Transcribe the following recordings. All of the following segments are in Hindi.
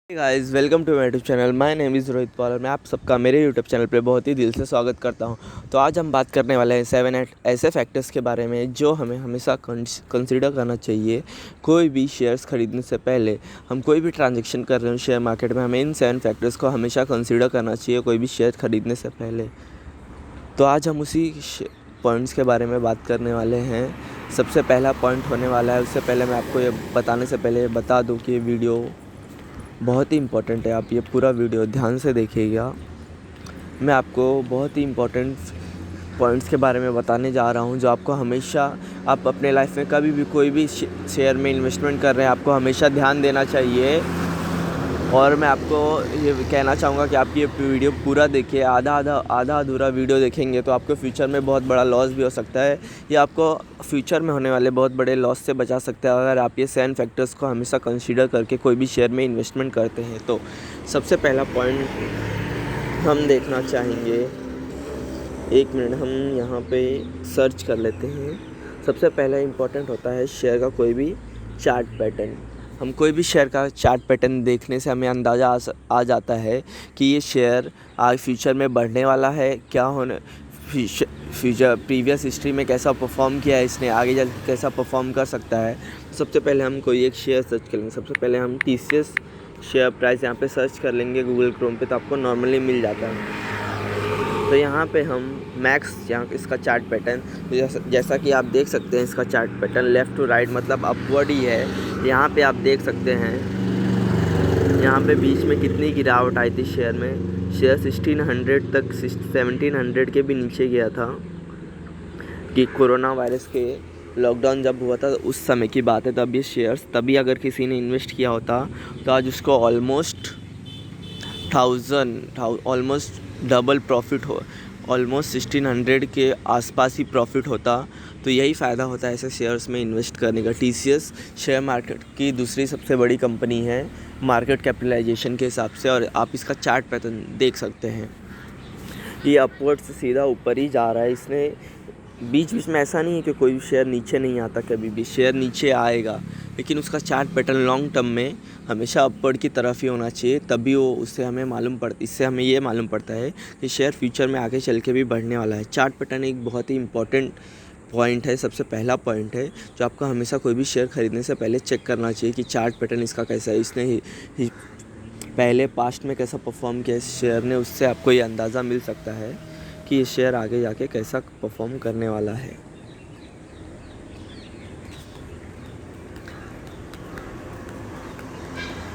Guys welcome to my YouTube channel. My name is Rohit Paul और मैं आप सबका मेरे यूट्यूब चैनल पे बहुत ही दिल से स्वागत करता हूं। तो आज हम बात करने वाले हैं 7-8 ऐसे फैक्टर्स के बारे में जो हमें हमेशा कंसीडर करना चाहिए। कोई भी शेयर्स खरीदने से पहले, हम कोई भी ट्रांजेक्शन कर रहे हो शेयर मार्केट में, हमें इन 7 फैक्टर्स को हमेशा कंसिडर करना चाहिए कोई भी शेयर खरीदने से पहले। तो आज हम उसी पॉइंट्स के बारे में बात करने वाले हैं। सबसे पहला पॉइंट होने वाला है, उससे पहले मैं आपको ये बताने से पहले बता दूँ कि ये वीडियो बहुत ही इम्पोर्टेंट है। आप ये पूरा वीडियो ध्यान से देखिएगा। मैं आपको बहुत ही इम्पोर्टेंट पॉइंट्स के बारे में बताने जा रहा हूँ जो आपको हमेशा, आप अपने लाइफ में कभी भी कोई भी शेयर में इन्वेस्टमेंट कर रहे हैं, आपको हमेशा ध्यान देना चाहिए। और मैं आपको ये कहना चाहूँगा कि आप ये वीडियो पूरा देखिए। आधा अधूरा वीडियो देखेंगे तो आपको फ्यूचर में बहुत बड़ा लॉस भी हो सकता है, या आपको फ्यूचर में होने वाले बहुत बड़े लॉस से बचा सकता है अगर आप ये 7 फैक्टर्स को हमेशा कंसीडर करके कोई भी शेयर में इन्वेस्टमेंट करते हैं। तो सबसे पहला पॉइंट हम देखना चाहेंगे, 1 मिनट हम यहाँ पे सर्च कर लेते हैं। सबसे पहला इम्पॉर्टेंट होता है शेयर का कोई भी चार्ट पैटर्न। हम कोई भी शेयर का चार्ट पैटर्न देखने से हमें अंदाज़ा आ जाता है कि ये शेयर आगे फ्यूचर में बढ़ने वाला है, क्या होने फ्यूचर प्रीवियस हिस्ट्री में कैसा परफॉर्म किया है इसने, आगे चल कैसा परफॉर्म कर सकता है। सबसे पहले हम कोई एक शेयर सर्च करेंगे। सबसे पहले हम TCS शेयर प्राइस यहाँ पे सर्च कर लेंगे गूगल क्रोम पे, तो आपको नॉर्मली मिल जाता है। तो यहाँ पे हम मैक्स, यहाँ इसका चार्ट पैटर्न, तो जैसा कि आप देख सकते हैं इसका chart pattern left to right मतलब अपवर्ड ही है। यहाँ पे आप देख सकते हैं यहाँ पे बीच में कितनी गिरावट आई थी शेयर में। शेयर 1600 तक, 1700 के भी नीचे गया था कि कोरोना वायरस के लॉकडाउन जब हुआ था उस समय की बात है। तब ये शेयर्स, तभी अगर किसी ने इन्वेस्ट किया होता तो आज उसको ऑलमोस्ट डबल प्रॉफिट हो, ऑलमोस्ट 1600 के आसपास ही प्रॉफिट होता। तो यही फ़ायदा होता है ऐसे शेयर्स में इन्वेस्ट करने का। TCS शेयर मार्केट की दूसरी सबसे बड़ी कंपनी है मार्केट कैपिटलाइजेशन के हिसाब से, और आप इसका चार्ट पैटर्न देख सकते हैं। ये अपवर्ड से सीधा ऊपर ही जा रहा है। इसने बीच बीच में ऐसा नहीं है कि कोई शेयर नीचे नहीं आता, कभी भी शेयर नीचे आएगा, लेकिन उसका चार्ट पैटर्न लॉन्ग टर्म में हमेशा अपवर्ड की तरफ ही होना चाहिए, तभी वो इससे हमें ये मालूम पड़ता है कि शेयर फ्यूचर में आगे चल के भी बढ़ने वाला है। चार्ट पैटर्न एक बहुत ही इंपॉर्टेंट पॉइंट है, सबसे पहला पॉइंट है जो आपको हमेशा कोई भी शेयर खरीदने से पहले चेक करना चाहिए कि चार्ट पैटर्न इसका कैसा है, इसने ही पहले पास्ट में कैसा परफॉर्म किया इस शेयर ने। उससे आपको ये अंदाज़ा मिल सकता है कि ये शेयर आगे जाके कैसा परफॉर्म करने वाला है।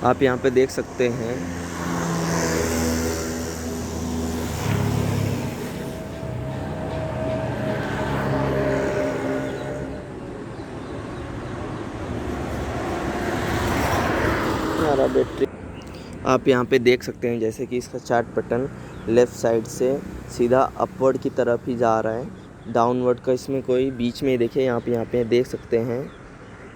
आप यहाँ पे देख सकते हैं हमारा बैटरी, आप यहाँ पे देख सकते हैं जैसे कि इसका चार्ट पैटर्न लेफ़्ट साइड से सीधा अपवर्ड की तरफ ही जा रहा है, डाउनवर्ड का इसमें कोई बीच में देखिए। यहाँ पे देख सकते हैं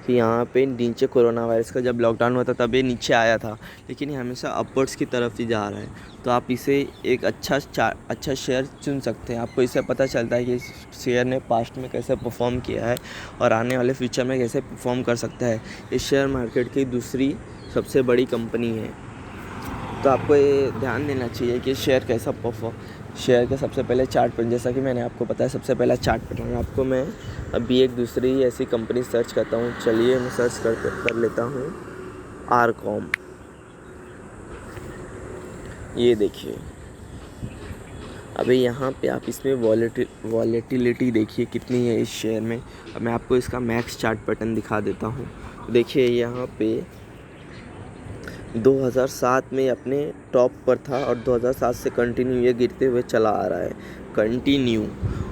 कि यहाँ पे नीचे कोरोना वायरस का जब लॉकडाउन हुआ था तब ये नीचे आया था, लेकिन ये हमेशा अपवर्ड्स की तरफ ही जा रहा है। तो आप इसे एक अच्छा शेयर चुन सकते हैं। आपको इससे पता चलता है कि इस शेयर ने पास्ट में कैसे परफॉर्म किया है और आने वाले फ्यूचर में कैसे परफॉर्म कर सकता है। इस शेयर मार्केट की दूसरी सबसे बड़ी कंपनी है, तो आपको ये ध्यान देना चाहिए कि शेयर कैसा शेयर के सबसे पहले चार्ट पैटर्न, जैसा कि मैंने आपको बताया सबसे पहला चार्ट पैटर्न। आपको मैं अभी एक दूसरी ऐसी कंपनी सर्च करता हूँ। चलिए मैं सर्च कर लेता हूँ आरकॉम। ये देखिए, अभी यहाँ पे आप इसमें वॉलेटिलिटी देखिए कितनी है इस शेयर में। अब मैं आपको इसका मैक्स चार्ट पैटर्न दिखा देता हूँ। देखिए यहाँ पे 2007 में अपने टॉप पर था और 2007 से कंटिन्यू ये गिरते हुए चला आ रहा है, कंटिन्यू।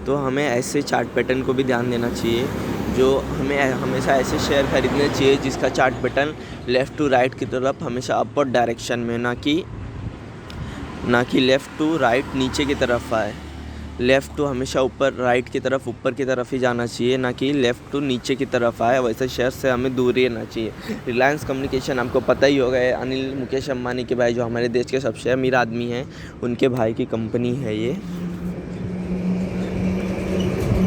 तो हमें ऐसे चार्ट पैटर्न को भी ध्यान देना चाहिए, जो हमें हमेशा ऐसे शेयर खरीदने चाहिए जिसका chart pattern left to right की तरफ हमेशा अपवर्ड डायरेक्शन में, ना कि लेफ़्ट टू राइट नीचे की तरफ आए। लेफ़्ट टू हमेशा ऊपर, राइट की तरफ ऊपर की तरफ ही जाना चाहिए, ना कि लेफ़्ट टू नीचे की तरफ आए। वैसे शेयर से हमें दूर ही रहना चाहिए। रिलायंस कम्युनिकेशन आपको पता ही होगा, अनिल मुकेश अंबानी के भाई, जो हमारे देश के सबसे अमीर आदमी हैं, उनके भाई की कंपनी है ये।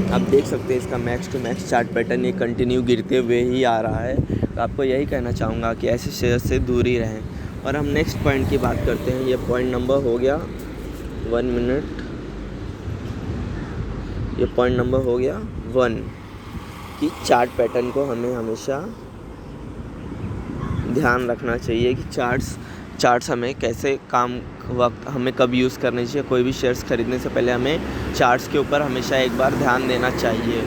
आप देख सकते हैं इसका max to max chart pattern ये कंटिन्यू गिरते हुए ही आ रहा है। तो आपको यही कहना चाहूँगा कि ऐसे शेयर से दूर ही रहें। और हम नेक्स्ट पॉइंट की बात करते हैं। ये पॉइंट नंबर हो गया 1 मिनट, ये पॉइंट नंबर हो गया 1 कि चार्ट पैटर्न को हमें हमेशा ध्यान रखना चाहिए कि चार्ट्स हमें कैसे काम वक्त हमें कब यूज़ करने चाहिए। कोई भी शेयर्स खरीदने से पहले हमें चार्ट्स के ऊपर हमेशा एक बार ध्यान देना चाहिए।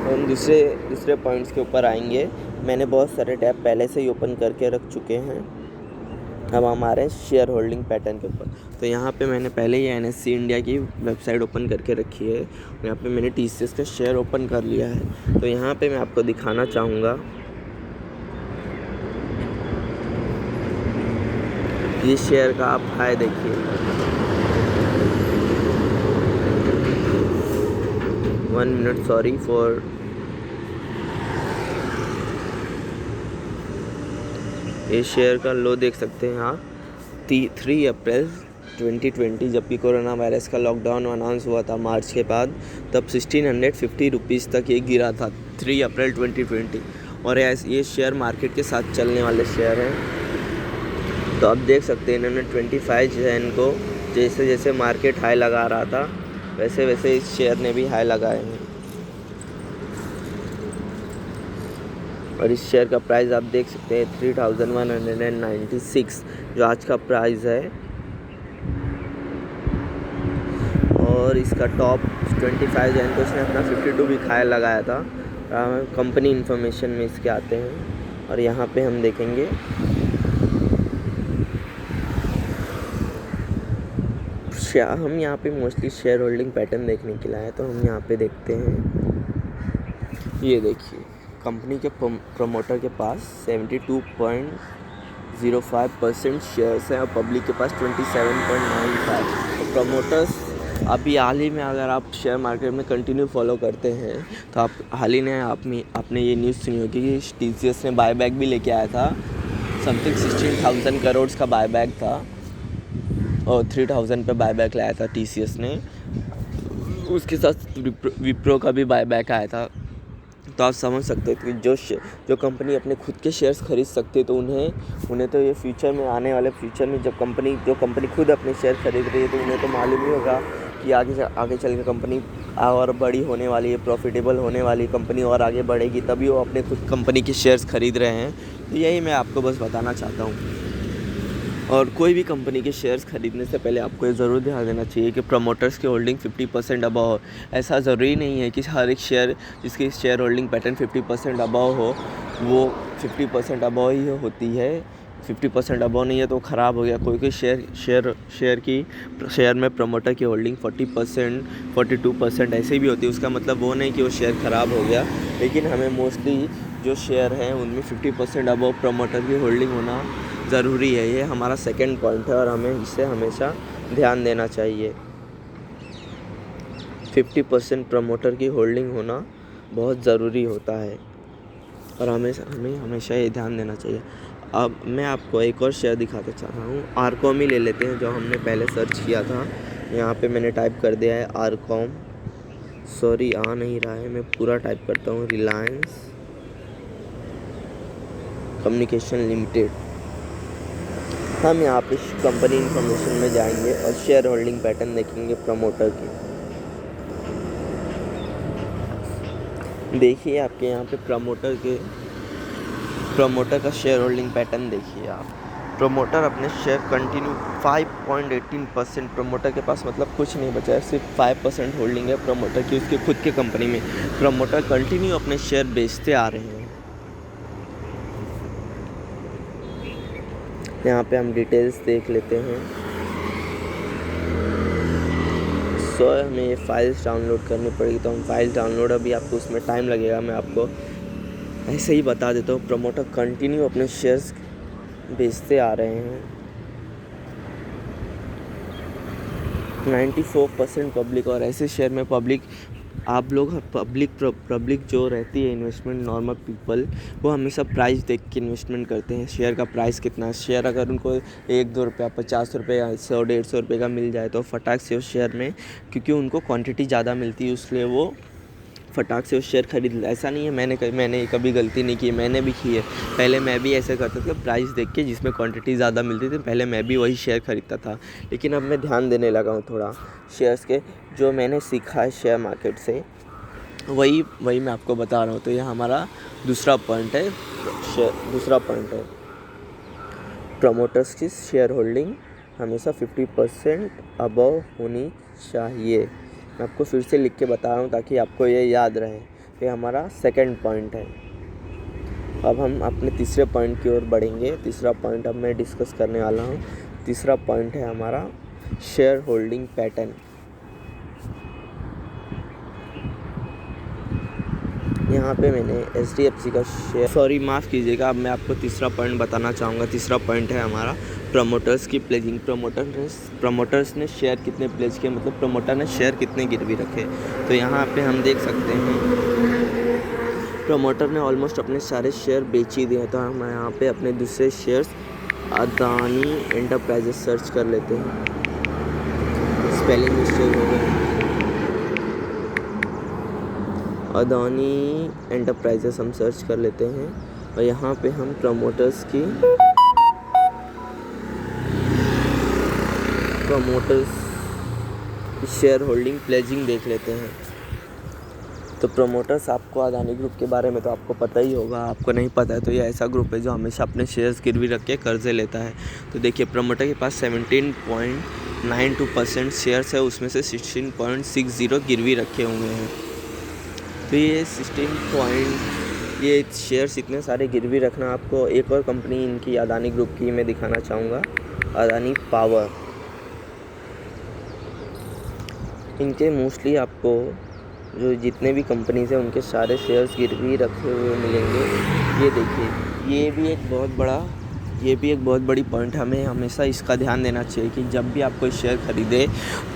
हम दूसरे पॉइंट्स के ऊपर आएंगे। मैंने बहुत सारे टैब पहले से ही ओपन करके रख चुके हैं। अब हमारे शेयर होल्डिंग पैटर्न के ऊपर, तो यहाँ पे मैंने पहले ही NSE इंडिया की वेबसाइट ओपन करके रखी है। यहाँ पे मैंने TCS का शेयर ओपन कर लिया है। तो यहाँ पे मैं आपको दिखाना चाहूँगा ये शेयर का आप हाई देखिए, वन मिनट, सॉरी फॉर ये शेयर का लो देख सकते हैं आप। 3 अप्रैल 2020 जबकि कोरोना वायरस का लॉकडाउन अनाउंस हुआ था मार्च के बाद, तब 1650 रुपीज़ तक ये गिरा था 3 अप्रैल 2020। और ये शेयर मार्केट के साथ चलने वाले शेयर हैं। तो आप देख सकते हैं इन्होंने 25 जैन को जैसे जैसे मार्केट हाई लगा रहा था वैसे वैसे इस शेयर ने भी हाई लगाए हैं। और इस शेयर का प्राइस आप देख सकते हैं 3196 जो आज का प्राइस है। और इसका टॉप 25 जैन को इसने अपना 52 भी हाई लगाया था। कंपनी इन्फॉर्मेशन में इसके आते हैं और यहाँ पे हम देखेंगे हम यहाँ पे मोस्टली शेयर होल्डिंग पैटर्न देखने के लिए आए। तो हम यहाँ पे देखते हैं, ये देखिए कंपनी के प्रमोटर के पास 72.05% शेयर्स हैं और पब्लिक के पास 27.95। तो प्रमोटर्स अभी हाल ही में, अगर आप शेयर मार्केट में कंटिन्यू फॉलो करते हैं तो आप हाल ही में आपने ये न्यूज़ सुनी होगी कि TCS ने बायबैक भी लेके आया था। समथिंग 16,000 करोड़ का बायबैक था और 3,000 पे बायबैक लाया था TCS ने। उसके साथ विप्रो का भी बायबैक आया था। तो आप समझ सकते हो कि जो कंपनी अपने खुद के शेयर्स खरीद सकती है तो उन्हें तो ये फ्यूचर में, आने वाले फ्यूचर में जो कंपनी खुद अपने शेयर खरीद रही है तो उन्हें तो मालूम ही होगा कि आगे चल के कंपनी और बड़ी होने वाली है, प्रॉफिटेबल होने वाली कंपनी और आगे बढ़ेगी, तभी वो अपने खुद कंपनी के शेयर्स खरीद रहे हैं। तो यही मैं आपको बस बताना चाहता हूँ। और कोई भी कंपनी के शेयर्स खरीदने से पहले आपको ये ज़रूर ध्यान देना चाहिए कि प्रमोटर्स की होल्डिंग 50% अबव हो। ऐसा ज़रूरी नहीं है कि हर एक शेयर जिसकी शेयर होल्डिंग पैटर्न 50% अबव हो वो 50% अबव ही होती है। 50% अबव नहीं है तो ख़राब हो गया। कोई शेयर में प्रमोटर की होल्डिंग 40%, 42% ऐसे भी होती है। उसका मतलब वो नहीं कि वो शेयर ख़राब हो गया, लेकिन हमें मोस्टली जो शेयर हैं उनमें 50% अबव प्रमोटर की होल्डिंग होना ज़रूरी है। ये हमारा सेकंड पॉइंट है और हमें इसे हमेशा ध्यान देना चाहिए। 50% प्रमोटर की होल्डिंग होना बहुत ज़रूरी होता है और हमें हमेशा ये ध्यान देना चाहिए। अब मैं आपको एक और शेयर दिखाना चाह रहा हूँ। आरकॉम ही ले लेते हैं जो हमने पहले सर्च किया था। यहाँ पे मैंने टाइप कर दिया है आरकॉम, सॉरी आ नहीं रहा है, मैं पूरा टाइप करता हूँ, रिलायंस कम्युनिकेशन लिमिटेड। हम यहाँ पे कंपनी इन्फॉर्मेशन में जाएंगे और शेयर होल्डिंग पैटर्न देखेंगे प्रमोटर की। देखिए आपके यहाँ पे प्रमोटर का शेयर होल्डिंग पैटर्न देखिए आप। प्रमोटर अपने शेयर कंटिन्यू 5.18%, प्रमोटर के पास मतलब कुछ नहीं बचा है, सिर्फ 5% होल्डिंग है प्रमोटर की उसके खुद के कंपनी में। प्रमोटर कंटिन्यू अपने शेयर बेचते आ रहे हैं। यहाँ पे हम डिटेल्स देख लेते हैं। हमें ये फाइल्स डाउनलोड करनी पड़ेगी तो हम फाइल्स डाउनलोड, अभी आपको उसमें टाइम लगेगा, मैं आपको ऐसे ही बता देता हूँ। प्रमोटर कंटिन्यू अपने शेयर्स बेचते आ रहे हैं। 94% पब्लिक, और ऐसे शेयर में पब्लिक जो रहती है इन्वेस्टमेंट, नॉर्मल पीपल, वो हमेशा प्राइस देख के इन्वेस्टमेंट करते हैं। शेयर का प्राइस कितना है, शेयर अगर उनको 1-2 रुपया, 50 रुपये, 100-150 रुपये का मिल जाए तो फटाक से उस शेयर में, क्योंकि उनको क्वांटिटी ज़्यादा मिलती है इसलिए वो फटाक से वो शेयर खरीद लिया। ऐसा नहीं है, मैंने कभी गलती नहीं की, मैंने भी की है। पहले मैं भी ऐसे करता था, प्राइस देख के जिसमें क्वांटिटी ज़्यादा मिलती थी पहले मैं भी वही शेयर खरीदता था। लेकिन अब मैं ध्यान देने लगा हूँ थोड़ा शेयर्स के, जो मैंने सीखा है शेयर मार्केट से वही मैं आपको बता रहा हूँ। तो यह हमारा दूसरा पॉइंट है। प्रमोटर्स की शेयर होल्डिंग हमेशा 50% अबव होनी चाहिए। मैं आपको फिर से लिख के बता रहा हूँ ताकि आपको ये याद रहे। ये हमारा सेकंड पॉइंट है। अब हम अपने तीसरे पॉइंट की ओर बढ़ेंगे। तीसरा पॉइंट अब मैं डिस्कस करने वाला हूँ। तीसरा पॉइंट है हमारा शेयर होल्डिंग पैटर्न। यहाँ पे मैंने HDFC का शेयर, माफ़ कीजिएगा, अब मैं आपको तीसरा पॉइंट बताना चाहूँगा। तीसरा पॉइंट है हमारा प्रमोटर्स की प्लेजिंग। प्रमोटर्स ने शेयर कितने प्लेज किए, मतलब प्रमोटर ने शेयर कितने गिरवी रखे। तो यहाँ पे हम देख सकते हैं प्रमोटर ने ऑलमोस्ट अपने सारे शेयर बेच ही दिए। तो हम यहाँ पे अपने दूसरे शेयर्स अदानी एंटरप्राइजेस सर्च कर लेते हैं। स्पेलिंग मिस्टेक हो गई। अदानी एंटरप्राइजेस हम सर्च कर लेते हैं और यहाँ पे हम प्रमोटर्स शेयर होल्डिंग प्लेजिंग देख लेते हैं। तो प्रमोटर्स, आपको अदानी ग्रुप के बारे में तो आपको पता ही होगा। आपको नहीं पता है तो ये ऐसा ग्रुप है जो हमेशा अपने शेयर्स गिरवी रख के कर्जे लेता है। तो देखिए प्रमोटर के पास 17.92% शेयर्स है, उसमें से 16.60 गिरवी रखे हुए हैं। तो ये शेयर्स इतने सारे गिरवी रखना, आपको एक और कंपनी इनकी अदानी ग्रुप की मैं दिखाना चाहूँगा, अदानी पावर। इनके मोस्टली आपको जो जितने भी कंपनीज हैं उनके सारे शेयर्स गिरवी रखे हुए मिलेंगे। ये देखिए, ये भी एक बहुत बड़ी पॉइंट। हमें हमेशा इसका ध्यान देना चाहिए कि जब भी आप कोई शेयर खरीदे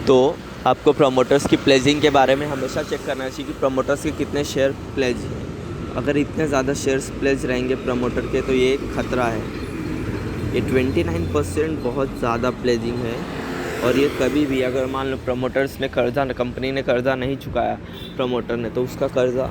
तो आपको प्रमोटर्स की प्लेजिंग के बारे में हमेशा चेक करना चाहिए कि प्रमोटर्स के कितने शेयर प्लेज हैं। अगर इतने ज़्यादा शेयर्स प्लेज रहेंगे प्रमोटर के तो ये खतरा है। ये 29% बहुत ज़्यादा प्लेजिंग है। और ये कभी भी अगर मान लो कंपनी ने कर्ज़ा नहीं चुकाया प्रमोटर ने, तो उसका कर्ज़ा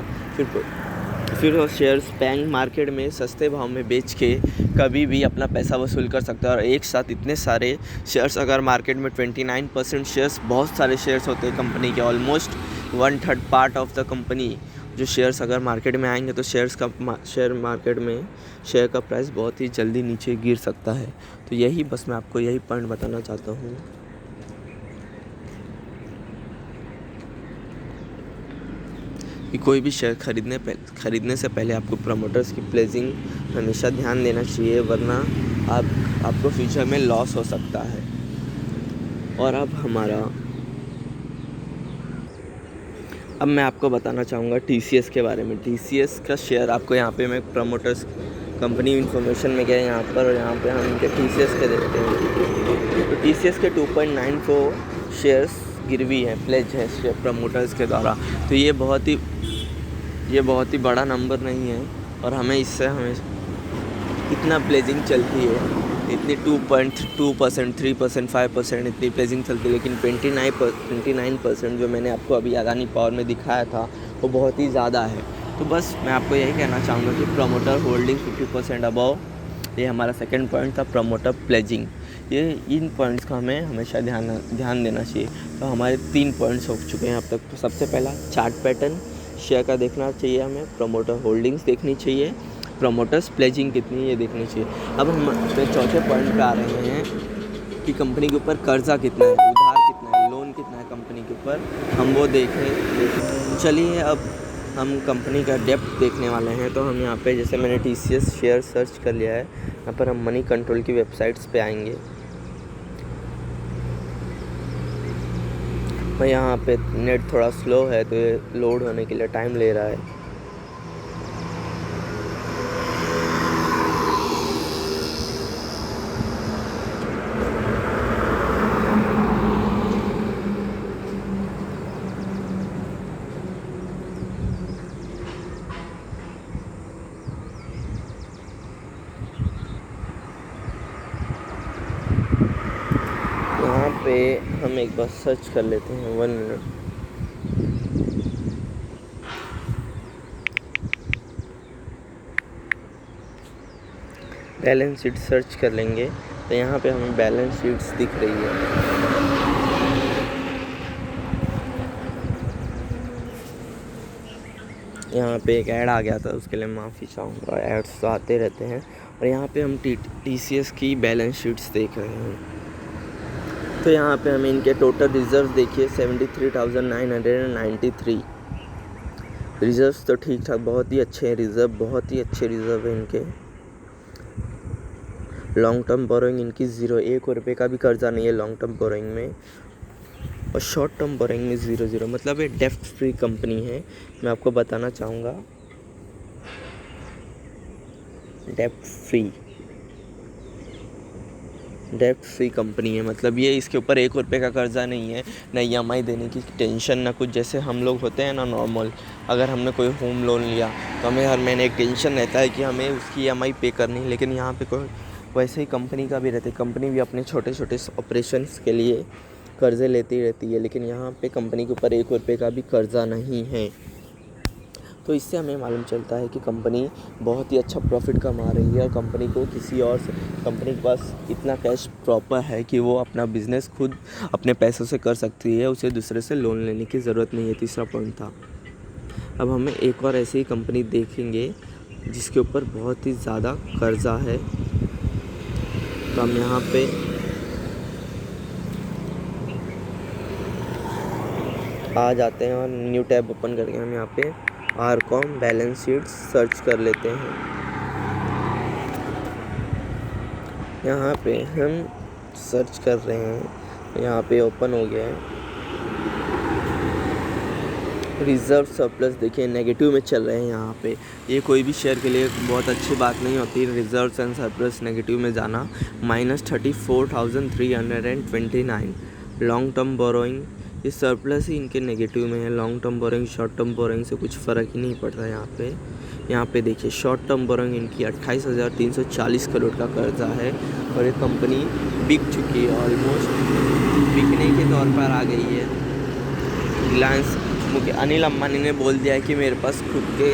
फिर वो शेयर्स बैंक मार्केट में सस्ते भाव में बेच के कभी भी अपना पैसा वसूल कर सकता है। और एक साथ इतने सारे शेयर्स अगर मार्केट में 29% शेयर्स, बहुत सारे शेयर्स होते हैं कंपनी के, almost 1/3 part of the company जो शेयर्स अगर मार्केट में आएंगे तो शेयर मार्केट में शेयर का प्राइस बहुत ही जल्दी नीचे गिर सकता है। तो मैं आपको यही पॉइंट बताना चाहता हूँ कि कोई भी शेयर खरीदने से पहले आपको प्रमोटर्स की प्लेजिंग हमेशा ध्यान देना चाहिए, वरना आपको फ्यूचर में लॉस हो सकता है। और अब मैं आपको बताना चाहूँगा TCS के बारे में। TCS का शेयर आपको यहाँ पे मैं प्रमोटर्स कंपनी इन्फॉर्मेशन में गया यहाँ पर, और यहाँ पे हम इनके TCS के देखते हैं। तो TCS के 2.94 शेयर्स गिरवी हैं, प्लेज है शेयर प्रमोटर्स के द्वारा। तो ये बहुत ही बड़ा नंबर नहीं है। और हमें इतना प्लेजिंग चलती है, इतनी 2.2%, 3%, 5% इतनी प्लेजिंग चलती है, लेकिन 29% जो मैंने आपको अभी अदानी पावर में दिखाया था वो बहुत ही ज़्यादा है। तो बस मैं आपको यही कहना चाहूँगा कि प्रमोटर होल्डिंग 50% अबव, ये हमारा सेकंड पॉइंट था, प्रमोटर प्लेजिंग। इन पॉइंट्स का हमें हमेशा ध्यान देना चाहिए। तो हमारे 3 पॉइंट्स हो चुके हैं अब तक। तो सबसे पहला चार्ट पैटर्न शेयर का देखना चाहिए हमें, प्रमोटर होल्डिंग्स देखनी चाहिए, प्रमोटर्स प्लेजिंग कितनी है ये देखनी चाहिए। अब हम अपने चौथे पॉइंट पे आ रहे हैं कि कंपनी के ऊपर कर्जा कितना है, उधार कितना है, लोन कितना है कंपनी के ऊपर, हम वो देखें। चलिए अब हम कंपनी का डेप्थ देखने वाले हैं। तो हम यहाँ पे, जैसे मैंने TCS शेयर सर्च कर लिया है, यहाँ पर हम मनी कंट्रोल की वेबसाइट्स पे आएंगे। और यहाँ पे नेट थोड़ा स्लो है तो ये लोड होने के लिए टाइम ले रहा है। यहाँ पे हम एक बार सर्च कर लेते हैं, 1 मिनट। बैलेंस शीट सर्च कर लेंगे तो यहाँ पे हमें बैलेंस शीट्स दिख रही है। यहाँ पे एक ऐड आ गया था, उसके लिए माफ़ी चाहूँगा, ऐड्स तो आते रहते हैं। और यहाँ पे हम TCS की बैलेंस शीट्स देख रहे हैं। तो यहाँ पे हमें इनके टोटल रिजर्व देखिए 73,993 रिजर्व्स तो ठीक ठाक बहुत ही अच्छे हैं। बहुत ही अच्छे रिजर्व हैं इनके। लॉन्ग टर्म बोरोइंग इनकी 0, 1 रुपये का भी कर्जा नहीं है लॉन्ग टर्म बोरोइंग में। और शॉर्ट टर्म बोरोइंग में 0 मतलब ये डेप्ट फ्री कंपनी है। मैं आपको बताना चाहूँगा डेप्ट फ्री कंपनी है, मतलब ये इसके ऊपर 1 रुपये का कर्जा नहीं है, ना EMI देने की टेंशन, ना कुछ। जैसे हम लोग होते हैं ना नॉर्मल, अगर हमने कोई होम लोन लिया तो हमें हर महीने एक टेंशन रहता है कि हमें उसकी EMI पे करनी है। लेकिन यहाँ पे कोई वैसे ही कंपनी का भी रहता है। कंपनी भी अपने छोटे छोटे ऑपरेशंस के लिए कर्ज़े लेती रहती है, लेकिन यहाँ पे कंपनी के ऊपर 1 रुपये का भी कर्जा नहीं है। तो इससे हमें मालूम चलता है कि कंपनी बहुत ही अच्छा प्रॉफिट कमा रही है और कंपनी के पास इतना कैश प्रॉपर है कि वो अपना बिज़नेस खुद अपने पैसों से कर सकती है। उसे दूसरे से लोन लेने की ज़रूरत नहीं है। तीसरा पॉइंट था। अब हमें एक और ऐसी कंपनी देखेंगे जिसके ऊपर बहुत ही ज़्यादा कर्जा है। तो हम यहाँ पे आ जाते हैं और न्यू टैब ओपन करके हम यहाँ पे आरकॉम बैलेंस शीट सर्च कर लेते हैं। यहाँ पे हम सर्च कर रहे हैं, यहाँ पे ओपन हो गया है। रिजर्व सरप्लस देखिए नेगेटिव में चल रहे हैं यहाँ पे। ये कोई भी शेयर के लिए बहुत अच्छी बात नहीं होती रिजर्व एंड सरप्लस नेगेटिव में जाना। -34,329 लॉन्ग टर्म बोरोइंग, ये सरप्लस ही इनके नेगेटिव में है। Long term borrowing short term borrowing से कुछ फ़र्क ही नहीं पड़ता यहाँ पे देखिए शॉर्ट टर्म बोरोइंग इनकी 28,340 करोड़ का कर्जा है और ये कंपनी बिक चुकी है, ऑलमोस्ट बिकने के तौर पर आ गई है। रिलायंस अनिल अंबानी ने बोल दिया है कि मेरे पास खुद के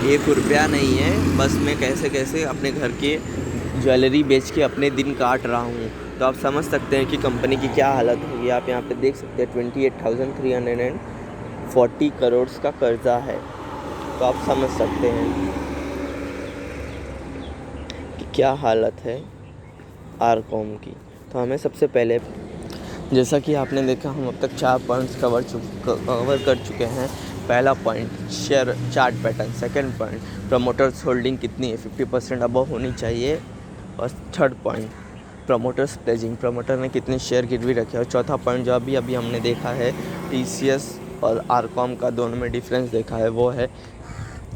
1 रुपया नहीं है, बस मैं कैसे अपने घर के ज्वेलरी बेच के अपने दिन काट रहा हूँ। तो आप समझ सकते हैं कि कंपनी की क्या हालत होगी। आप यहाँ पे देख सकते हैं 28,340 करोड़ का कर्जा है। तो आप समझ सकते हैं कि क्या हालत है आरकॉम की। तो हमें सबसे पहले, जैसा कि आपने देखा, हम अब तक 4 पॉइंट्स कवर कर चुके हैं। पहला point share chart pattern, second point promoters holding कितनी है, 50% अबव होनी चाहिए। और third point promoters pledging, promoter ने कितने शेयर गिरवी रखे। और चौथा पॉइंट जो अभी हमने देखा है TCS और आरकॉम का दोनों में डिफरेंस देखा है, वो है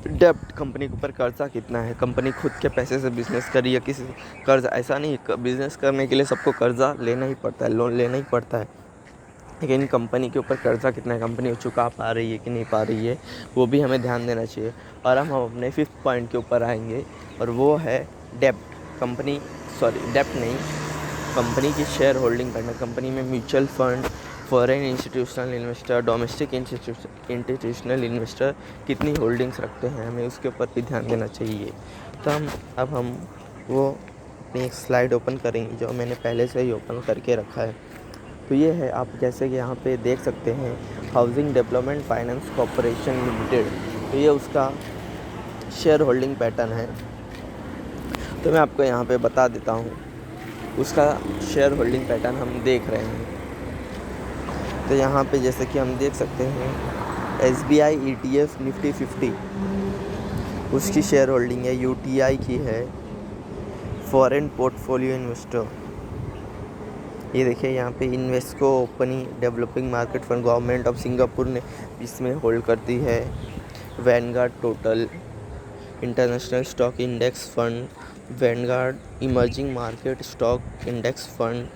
डेब्ट, कंपनी के ऊपर कर्जा कितना है। कंपनी खुद के पैसे से बिजनेस करी या किसी कर्ज, ऐसा नहीं, बिजनेस करने के लिए सबको कर्जा लेना ही पड़ता है, लोन लेना ही पड़ता है। लेकिन कंपनी के ऊपर कर्जा कितना है, कंपनी चुका पा रही है कि नहीं पा रही है, वो भी हमें ध्यान देना चाहिए। और हम अपने 5th पॉइंट के ऊपर आएंगे और वो है डेब्ट। डेब्ट नहीं, कंपनी की शेयर होल्डिंग करना। कंपनी में mutual fund, foreign institutional investor, domestic institutional investor कितनी होल्डिंग्स रखते हैं, हमें उसके ऊपर भी ध्यान देना चाहिए। तो अब हम वो अपनी एक स्लाइड ओपन करेंगे जो मैंने पहले से ही ओपन करके रखा है। तो ये है, आप जैसे कि यहाँ पे देख सकते हैं housing development finance corporation limited. तो ये उसका शेयर होल्डिंग पैटर्न है। तो मैं आपको यहाँ पे बता देता हूँ, उसका शेयर होल्डिंग पैटर्न हम देख रहे हैं। तो यहाँ पे जैसे कि हम देख सकते हैं SBI ETF निफ्टी 50 उसकी शेयर होल्डिंग है। UTI की है, फॉरेन पोर्टफोलियो इन्वेस्टर। ये देखिए यहाँ पे Invesco opening developing market fund, government of Singapore ने इसमें होल्ड करती है। Vanguard total international stock index fund, Vanguard emerging market stock index fund,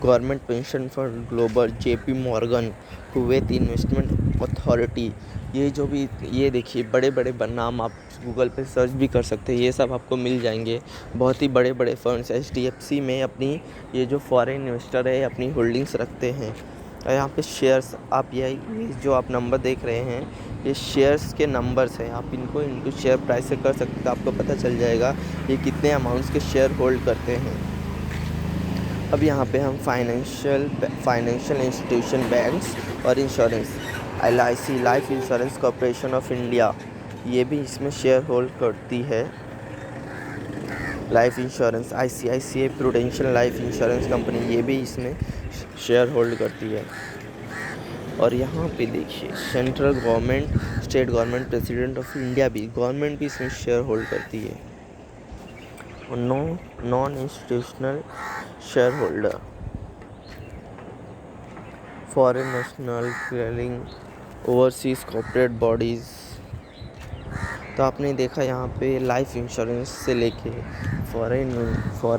government pension fund global, JP Morgan, Kuwait investment authority. ये देखिए बड़े नाम, आप गूगल पे सर्च भी कर सकते हैं, ये सब आपको मिल जाएंगे। बहुत ही बड़े फंड्स HDFC में अपनी ये जो फॉरेन इन्वेस्टर है अपनी होल्डिंग्स रखते हैं। और यहाँ पे शेयर्स, आप ये जो आप नंबर देख रहे हैं ये शेयर्स के नंबर्स हैं, आप इनको इनटू शेयर प्राइस से कर सकते हैं, तो आपको पता चल जाएगा ये कितने अमाउंट्स के शेयर होल्ड करते हैं। अब यहाँ पे हम फाइनेंशियल इंस्टीट्यूशन, बैंक्स और insurance, LIC life insurance corporation of India, ये भी इसमें शेयर होल्ड करती है। Life insurance, ICICI prudential life insurance company, ये भी इसमें शेयर होल्ड करती है। और यहाँ पे देखिए central government, state government, president of India भी, गवर्नमेंट भी इसमें शेयर होल्ड करती है। और non institutional share holder, foreign national clearing, overseas corporate bodies. तो आपने देखा यहाँ पे लाइफ इंश्योरेंस से लेके फॉरेन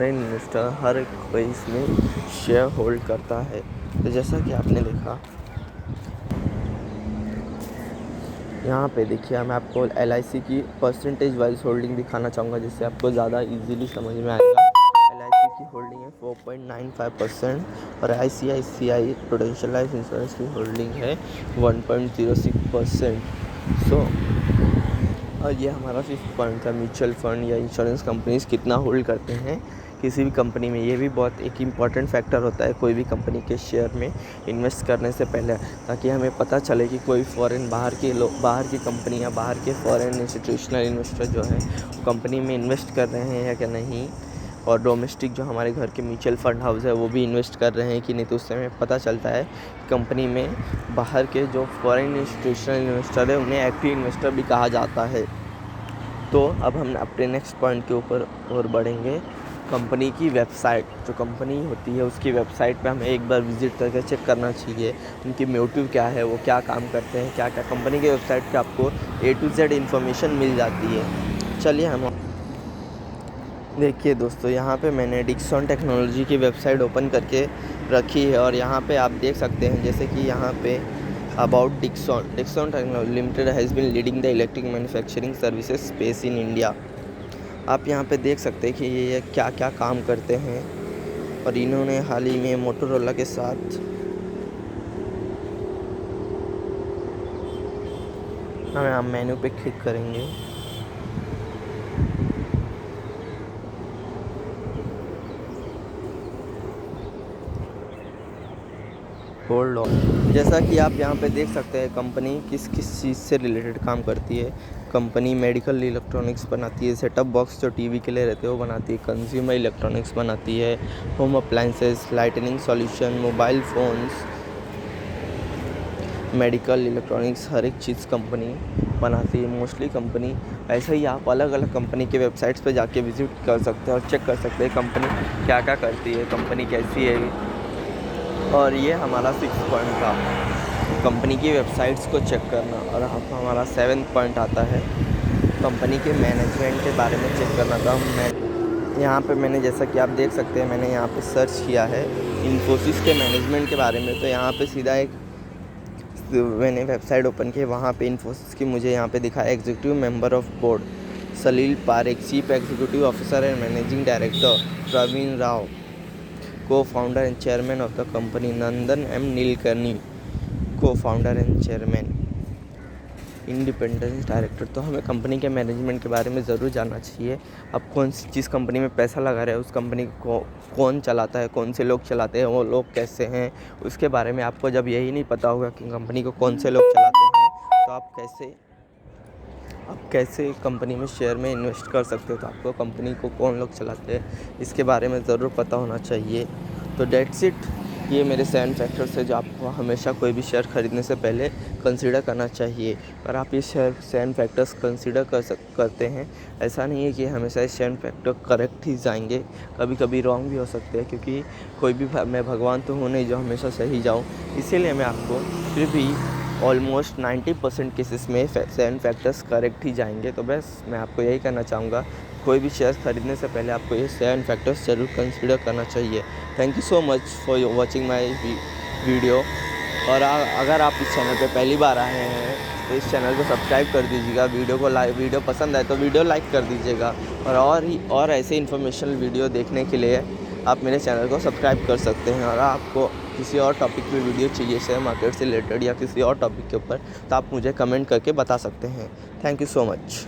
इन्वेस्टर हर कोई इसमें शेयर होल्ड करता है। तो जैसा कि आपने देखा यहाँ पे देखिए, मैं आपको LIC की परसेंटेज वाइज होल्डिंग दिखाना चाहूँगा जिससे आपको ज़्यादा इजीली समझ में आएगा। LIC की होल्डिंग है 4.95% और ICICI प्रूडेंशियल लाइफ इंश्योरेंस की होल्डिंग है 1.06%। और ये हमारा 5th पॉइंट था, म्यूचुअल फंड या इंश्योरेंस कंपनीज कितना होल्ड करते हैं किसी भी कंपनी में। ये भी बहुत एक इम्पॉर्टेंट फैक्टर होता है कोई भी कंपनी के शेयर में इन्वेस्ट करने से पहले, ताकि हमें पता चले कि कोई बाहर की कंपनी या बाहर के फॉरेन इंस्टीट्यूशनल इन्वेस्टर जो है कंपनी में इन्वेस्ट कर रहे हैं या क्या नहीं, और डोमेस्टिक जो हमारे घर के म्यूचुअल फंड हाउस है वो भी इन्वेस्ट कर रहे हैं कि नहीं। तो उससे हमें पता चलता है कंपनी में बाहर के जो फॉरेन इंस्टीट्यूशनल इन्वेस्टर है उन्हें एक्टिव इन्वेस्टर भी कहा जाता है। तो अब हम अपने नेक्स्ट पॉइंट के ऊपर और बढ़ेंगे। कंपनी की वेबसाइट, जो कंपनी होती है उसकी वेबसाइट पे हमें एक बार विज़िट करके चेक करना चाहिए उनकी मोटिव क्या है, वो क्या काम करते हैं, क्या क्या कंपनी के वेबसाइट पे आपको A to Z इन्फॉर्मेशन मिल जाती है। चलिए हम देखिए दोस्तों, यहाँ पे मैंने डिक्सन टेक्नोलॉजी की वेबसाइट ओपन करके रखी है और यहाँ पे आप देख सकते हैं जैसे कि यहाँ पे about Dixon technology limited has been leading the electric manufacturing services space in India. आप यहाँ पे देख सकते हैं कि ये क्या क्या काम करते हैं और इन्होंने हाल ही में मोटोरोला के साथ हम मेन्यू पे क्लिक करेंगे। Hold on. जैसा कि आप यहाँ पे देख सकते हैं कंपनी किस किस चीज़ से रिलेटेड काम करती है। कंपनी मेडिकल इलेक्ट्रॉनिक्स बनाती है, सेटअप बॉक्स जो टीवी के लिए रहते हैं वो बनाती है, कंज्यूमर इलेक्ट्रॉनिक्स बनाती है, home appliances, lightning solution, mobile phones, medical electronics, हर एक चीज़ कंपनी बनाती है मोस्टली कंपनी। ऐसे ही आप अलग अलग कंपनी के वेबसाइट्स पे जाके विज़िट कर सकते हैं और चेक कर सकते हैं कंपनी क्या क्या करती है, कंपनी कैसी है। और ये हमारा 6th पॉइंट था, कंपनी की वेबसाइट्स को चेक करना। और हमारा 7th पॉइंट आता है कंपनी के मैनेजमेंट के बारे में चेक करना था। यहाँ पे मैंने, जैसा कि आप देख सकते हैं, मैंने यहाँ पे सर्च किया है इन्फोसिस के मैनेजमेंट के बारे में। तो यहाँ पे सीधा एक मैंने वेबसाइट ओपन की, वहाँ पे इन्फोसिस की मुझे यहाँ पे दिखाया executive member of board Salil Parekh, chief executive officer and managing director Praveen Rao, co-founder and chairman of the company Nandan M Nilekani, co-founder and chairman, independence director. तो हमें कंपनी के मैनेजमेंट के बारे में ज़रूर जानना चाहिए। अब कौन सी जिस कंपनी में पैसा लगा रहे हैं उस कंपनी को कौन चलाता है, कौन से लोग चलाते हैं, वो लोग कैसे हैं, उसके बारे में आपको जब यही नहीं पता होगा कि कंपनी को कौन से लोग चलाते हैं, तो आप कैसे कंपनी में शेयर में इन्वेस्ट कर सकते हो। तो आपको कंपनी को कौन लोग चलाते हैं इसके बारे में ज़रूर पता होना चाहिए। तो डेट्स इट, ये मेरे 7 फैक्टर्स है जो आपको हमेशा कोई भी शेयर ख़रीदने से पहले कंसीडर करना चाहिए। और आप ये 7 फैक्टर्स कंसीडर करते हैं, ऐसा नहीं है कि हमेशा ये 7 फैक्टर करेक्ट ही जाएंगे, कभी कभी रॉन्ग भी हो सकते हैं, क्योंकि कोई भी मैं भगवान तो हूँ नहीं जो हमेशा सही जाऊँ। इसीलिए मैं आपको फिर भी ऑलमोस्ट 90% केसेस में 7 फैक्टर्स करेक्ट ही जाएंगे। तो बस मैं आपको यही कहना चाहूँगा, कोई भी शेयर ख़रीदने से पहले आपको ये 7 फैक्टर्स ज़रूर कंसीडर करना चाहिए। Thank you so much for watching my video. और अगर आप इस चैनल पे पहली बार आए हैं तो इस चैनल को सब्सक्राइब कर दीजिएगा। वीडियो पसंद आए तो वीडियो लाइक कर दीजिएगा। और ऐसे इन्फॉर्मेशनल वीडियो देखने के लिए आप मेरे चैनल को सब्सक्राइब कर सकते हैं। और आपको किसी और टॉपिक पे वीडियो चाहिए शेयर मार्केट से रिलेटेड या किसी और टॉपिक के ऊपर, तो आप मुझे कमेंट करके बता सकते हैं। Thank you so much.